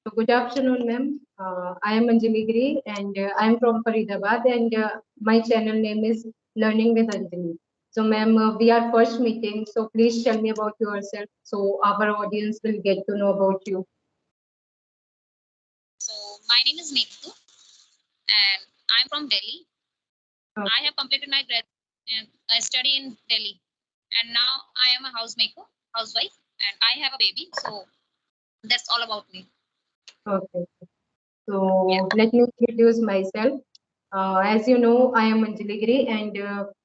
So good afternoon, ma'am. I am Anjali Giri and I am from Faridabad and my channel name is Learning with Anjali. So ma'am, we are first meeting. So please tell me about yourself so our audience will get to know about you. So my name is Neetu and I'm from Delhi. I Okay. have completed my grad and I study in Delhi. And now I am a housewife, and I have a baby. So that's all about me. Okay. Yeah. So let me introduce myself. As you know, I am Anjali Giri and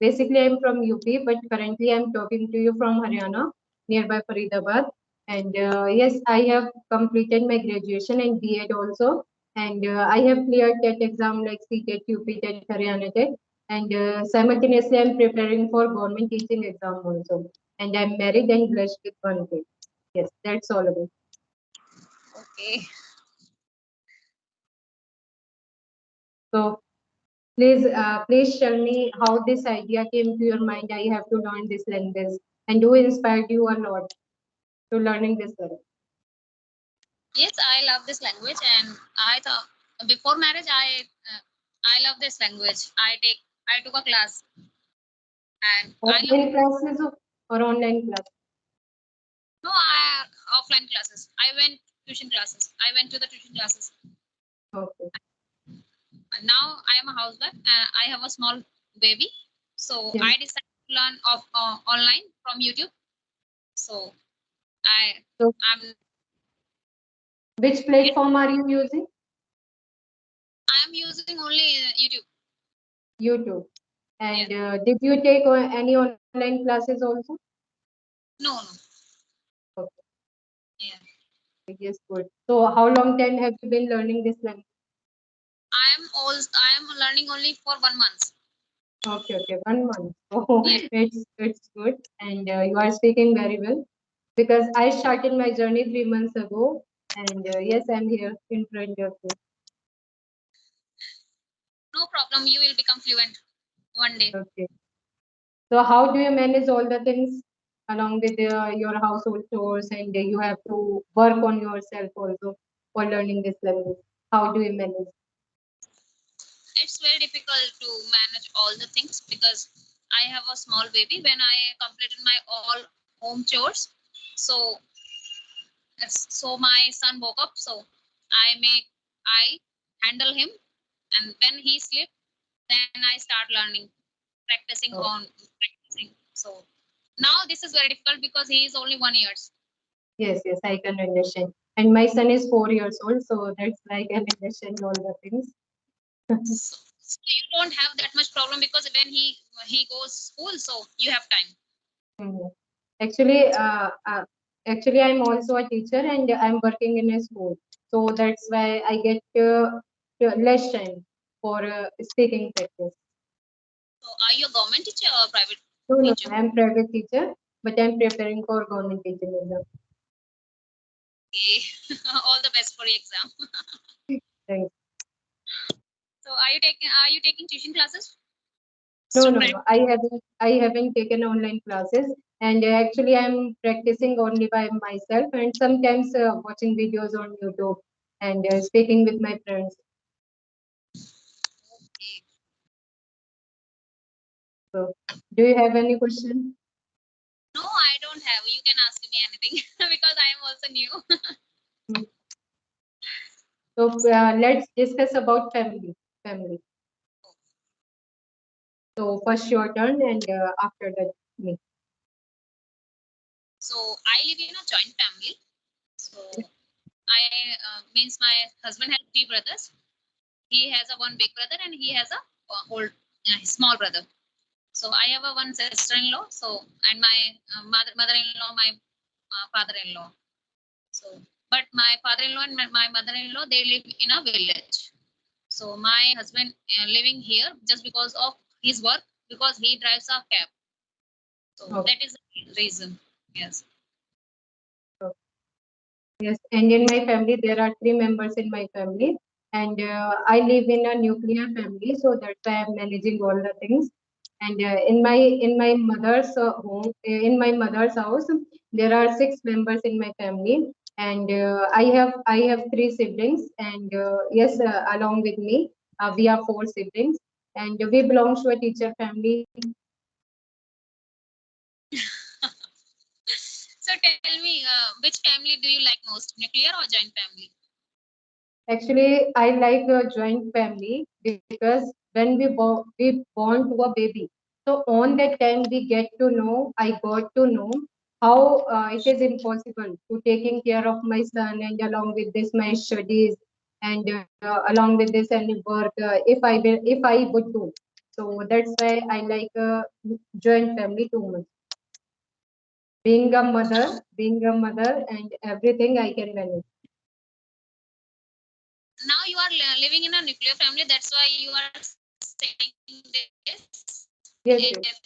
basically I'm from UP, but currently I'm talking to you from Haryana, nearby Faridabad. And yes, I have completed my graduation and B.Ed also. And I have cleared TET exam like CTET, UP TET, Haryana TET. And simultaneously, I'm preparing for government teaching exam also. And I'm married and blessed with one kid. Yes, that's all about. Okay. So please tell me how this idea came to your mind. I have to learn this language, and who inspired you a lot to learning this language. Yes, I love this language, and I thought before marriage, I love this language. I took a class, and I love Offline classes or online class? no I offline classes. I went tuition classes. I went to the tuition classes. Okay. And now I am a housewife. I have a small baby, so Yes. I decided to learn online from YouTube. So I So, I'm which yes, platform are you using? I am using only YouTube. YouTube. Yes. And did you take any online classes also? No, no. Okay. Yeah. Yes, good. So, how long time have you been learning this language? I am learning only for 1 month. Okay, okay, 1 month. Oh, Yes. it's good, and you are speaking very well. Because I started my journey 3 months ago, and yes, I'm here in front of you. No problem. You will become fluent one day. Okay. So how do you manage all the things along with your household chores, and you have to work on yourself also for learning this language? How do you manage? It's very difficult to manage all the things because I have a small baby. When I completed my all home chores, so so my son woke up. So I handle him, and when he sleep, then I start learning, Oh, practicing. So now this is very difficult because he is only 1 year. yes, yes, I can understand. And my son is 4 years old, so that's why I can understand all the things. So you don't have that much problem because when he goes school, so you have time. Mhm. Actually, actually, I'm also a teacher and I'm working in a school. So that's why I get less time for speaking practice. So are you a government teacher or private No, no, teacher? I'm private teacher, but I'm preparing for government teaching exam. Okay. All the best for your exam. Thanks. So are you taking tuition classes? No, no, Student. no. I haven't taken online classes, and actually, I'm practicing only by myself, and sometimes watching videos on YouTube and speaking with my friends. Okay. So, do you have any question? No, I don't have. You can ask me anything because I am also new. Hmm. So let's discuss about family. Family. So first your turn, and after that me. So I live in a joint family. So I means my husband has three brothers. He has a one big brother and he has a old small brother. So I have a one sister-in-law. So and my mother-in-law, my father-in-law. So, but my father-in-law and my mother-in-law they live in a village. So my husband living here just because of his work because he drives a cab. So Okay. that is the reason. Yes. So, yes, and in my family there are three members in my family, and I live in a nuclear family, so that's why I'm managing all the things. And in my mother's home, in my mother's house, there are six members in my family, And I have three siblings, and yes, along with me, we are four siblings, and we belong to a teacher family. So tell me, which family do you like most, nuclear or joint family? Actually, I like a joint family because when we born to a baby, so on that time I got to know how it is impossible to taking care of my son, and along with this my studies, and along with this any work, if I would do. So that's why I like a joint family too much. Being a mother, and everything I can manage. Now you are living in a nuclear family, that's why you are saying this. If you Yes, will yes,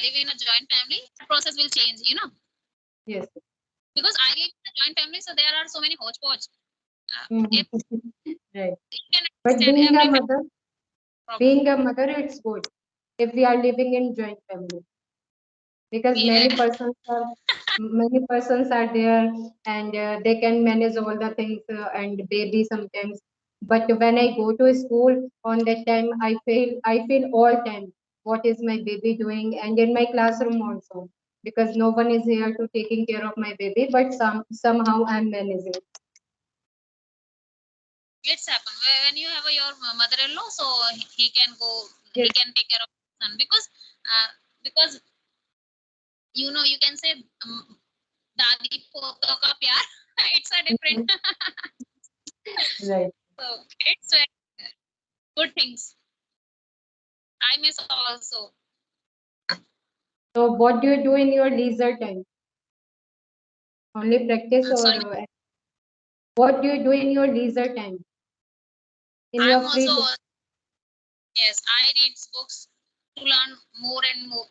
live in a joint family, that process will change, yes. because I live in a joint family, so there are so many hodgepodge. If Mhm. Right. you can understand But every problem. being a mother, it's good if we are living in joint family, because Yeah. many persons are there, and they can manage all the things, and baby sometimes. But when I go to school on that time, I feel all time what is my baby doing, and in my classroom also, because no one is here to taking care of my baby, but somehow I'm managing. It's happen when you have your mother-in-law, so he can go, he Yes. can take care of his son, because you can say dadi poto ka pyar. It's a different. Mhm. Right. So it's good things. I miss also. So what do you do in your leisure time? Only practice, or Sorry, what do you do in your leisure time, in I'm your also, free time? yes, I read books to learn more and more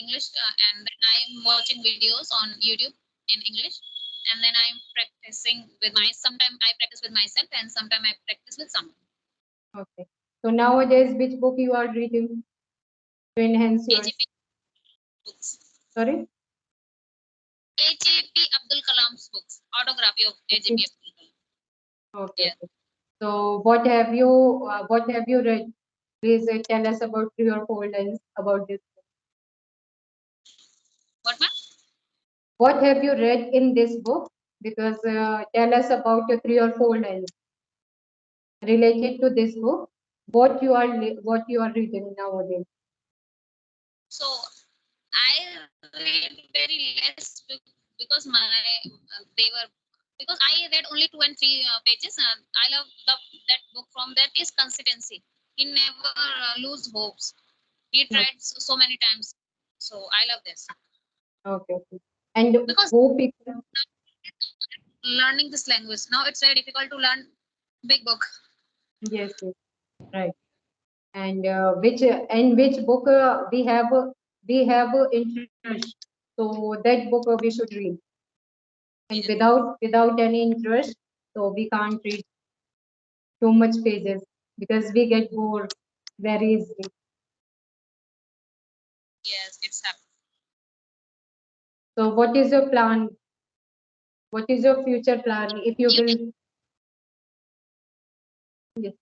English, and then I'm watching videos on YouTube in English, and then I'm practicing with my. Sometimes I practice with myself, and sometimes I practice with someone. Okay. So nowadays, which book you are reading to enhance yours? AGP books. Sorry? AJP Abdul Kalam's books. Autography of AJP Okay, Abdul Kalam. okay. Yeah. Okay. So what have you read? Please tell us about three or four lines about this. What ma'am? What have you read in this book? Because tell us about your three or four lines related to this book. What you are reading nowadays? So I read very less because they were, because I read only 2 and 3 pages, and I love that book from that is consistency. He never lose hopes. He Okay, tried so many times. So I love this okay. Okay. And because who picked up? learning this language now it's very difficult to learn big book. Yes, yes, right. And which book we have interest, so that book we should read, and Yes, without any interest, so we can't read too much pages, because we get bored very easily. yes, it's happened. So what is your plan, what is your future plan if you You can, will? Yes.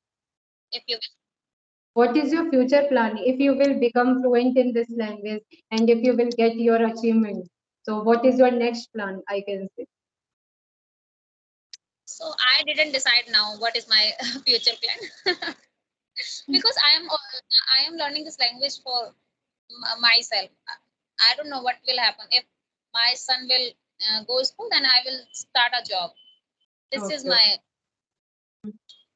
if you What is your future plan if you will become fluent in this language, and if you will get your achievement? So what is your next plan, I can say? so I didn't decide now what is my future plan. Because I am learning this language for myself. I don't know what will happen if my son will go school, then I will start a job. This is Okay. my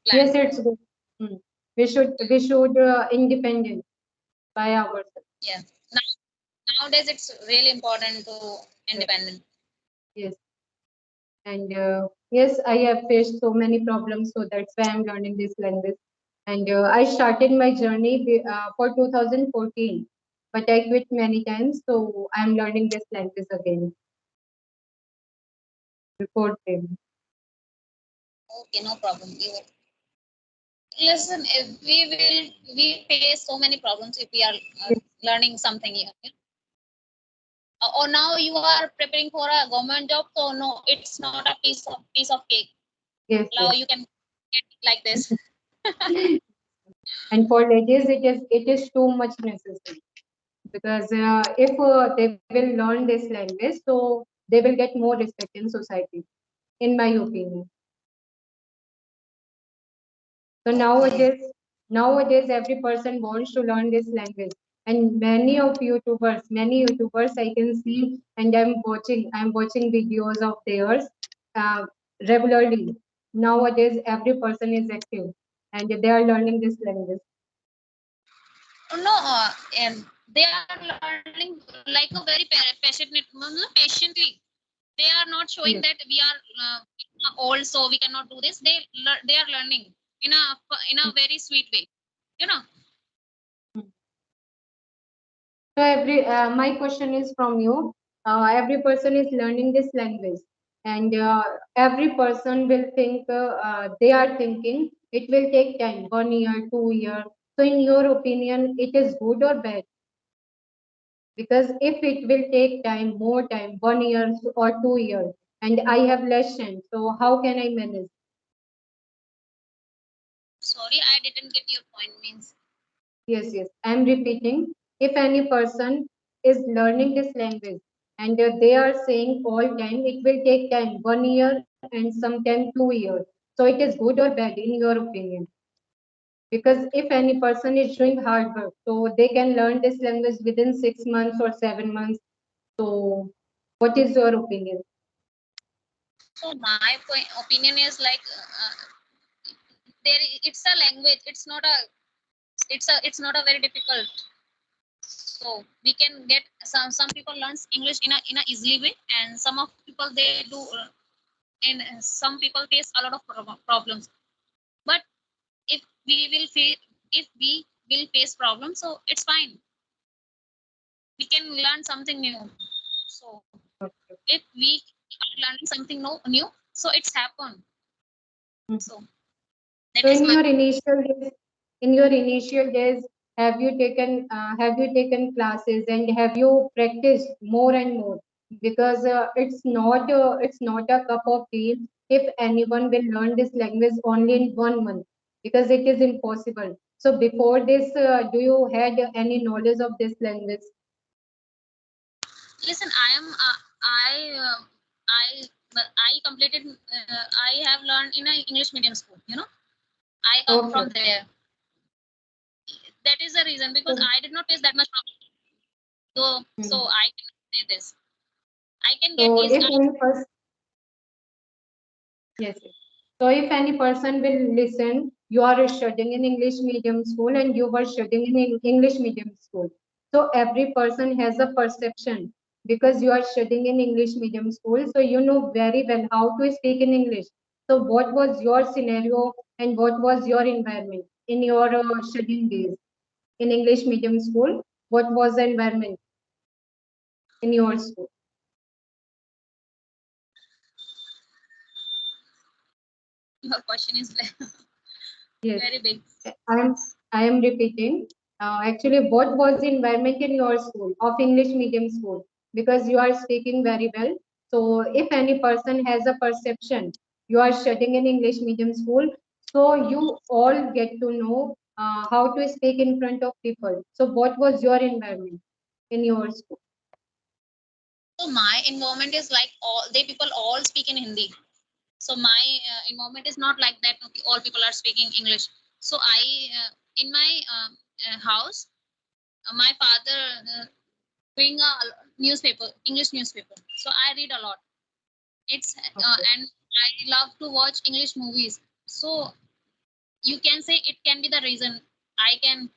plan. Yes, it's good. Hmm. We should independent by ourselves. Yeah. Now, nowadays it's really important to Right. independent. Yes, and yes, I have faced so many problems, so that's why I'm learning this language. And I started my journey for 2014, but I quit many times, so I'm learning this language again before training. Okay, no problem. Listen, if we face so many problems if we are Yes, learning something here. or now you are preparing for a government job, so no, it's not a piece of cake. Yes, Now yes. you can get like this. And for ladies, it is too much necessary because if they will learn this language, so they will get more respect in society, in my opinion. So Okay. nowadays every person wants to learn this language. And many YouTubers I can see, and I'm watching videos of theirs uh, regularly. Nowadays every person is active and they are learning this language. No, and they are learning like a very passionate, patiently. They are not showing that Yes. we are old, so we cannot do this. They are learning in a very sweet way. You know. So my question is from you. Every person is learning this language, and every person will think they are thinking it will take time, 1 year, 2 year. So, in your opinion, it is good or bad? Because if it will take time, more time, 1 year or 2 years, and I have less time, so how can I manage? Sorry, I didn't get your point. Means Yes, yes. I'm repeating. If any person is learning this language and they are saying all time, it will take time, 1 year and sometime 2 years. So it is good or bad in your opinion? Because if any person is doing hard work, so they can learn this language within 6 months or 7 months. So what is your opinion? so my opinion is like it's a language. It's not a very difficult. So we can get some people learns English in a easy way, and some of people they do. And some people face a lot of problems. But if if we will face problems, so it's fine. We can learn something new. So if we are learning something new, so it's happened. So that So is my in your initial days, have you taken classes and have you practiced more and more? Because it's not a cup of tea if anyone will learn this language only in 1 month, because it is impossible. So before this, do you had any knowledge of this language? listen. I completed. I have learned in an English medium school. I come Okay. from there. That is the reason because So, I did not face that much problem. So hmm. I can say this. I can get So easy. if any person Yes, yes. So if any person will listen, you are studying in English medium school and you were studying in English medium school. So every person has a perception because you are studying in English medium school. So you know very well how to speak in English. So what was your scenario and what was your environment in your studying days in English medium school? What was the environment in your school? Your question is Yes. very big. I am I am repeating. Actually, what was the environment in your school of English medium school? Because you are speaking very well. So, if any person has a perception, you are studying in English medium school, so you all get to know how to speak in front of people. So, what was your environment in your school? So my environment is like all they people all speak in Hindi. So my environment is not like that. Okay, all people are speaking English. So I in my house, my father bring a newspaper, English newspaper. So I read a lot. It's Okay. and I love to watch English movies. So you can say it can be the reason I can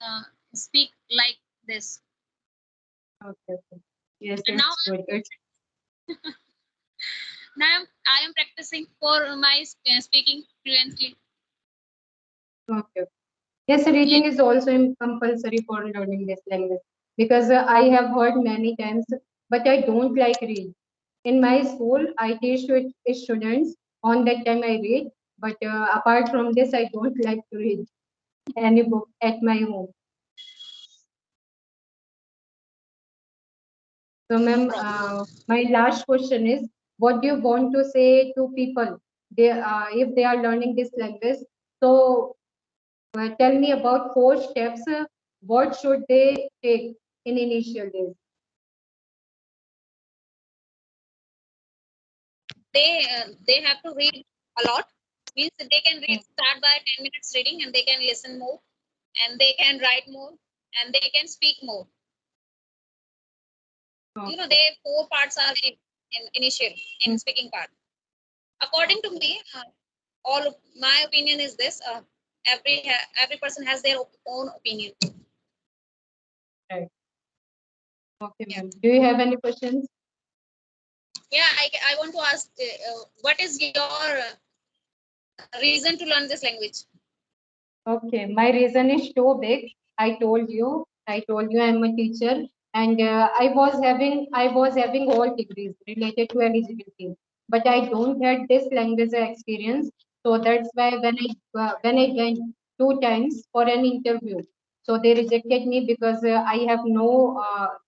uh, speak like this. Okay. Okay. Yes, And now it's good. It's I am practicing for my speaking fluently. okay. Yes, Yeah. reading is also compulsory for learning this language because I have heard many times, but I don't like read. In my school, I teach to students. On that time, I read, but apart from this, I don't like to read any book at my home. So, ma'am, problem. my last question is, what do you want to say to people if they are learning this language? So, tell me about 4 steps. What should they take in initial days? They have to read a lot. Means they can read Mm, start by 10 minutes reading, and they can listen more, and they can write more, and they can speak more. okay. They 4 parts are in initial Mm, in speaking part. According to me, all my opinion is this: every person has their own opinion. right. Okay, Yeah, ma'am. Do you have any questions? yeah. I want to ask, what is your reason to learn this language? Okay, my reason is so big. I told you I'm a teacher, and I was having all degrees related to eligibility, but I don't had this language experience. So that's why when I went 2 times for an interview, so they rejected me because I have no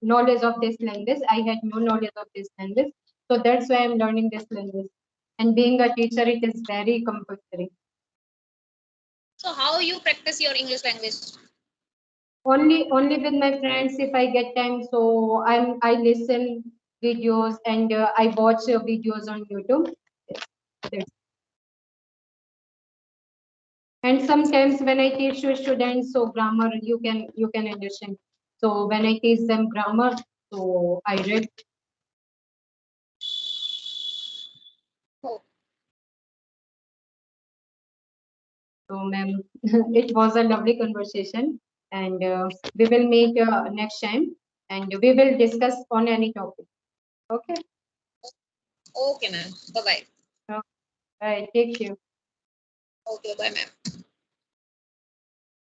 knowledge of this language. I had no knowledge of this language. So that's why I'm learning this language. And being a teacher, it is very compulsory. So how you practice your English language? Only with my friends if I get time. So I listen videos and I watch videos on YouTube. That's- And sometimes when I teach to students, so grammar you can understand. So when I teach them grammar, so I read. Oh, So ma'am, it was a lovely conversation, and we will meet next time, and we will discuss on any topic. Okay. okay, ma'am. Bye bye. Bye. Take care. Okay, bye, ma'am.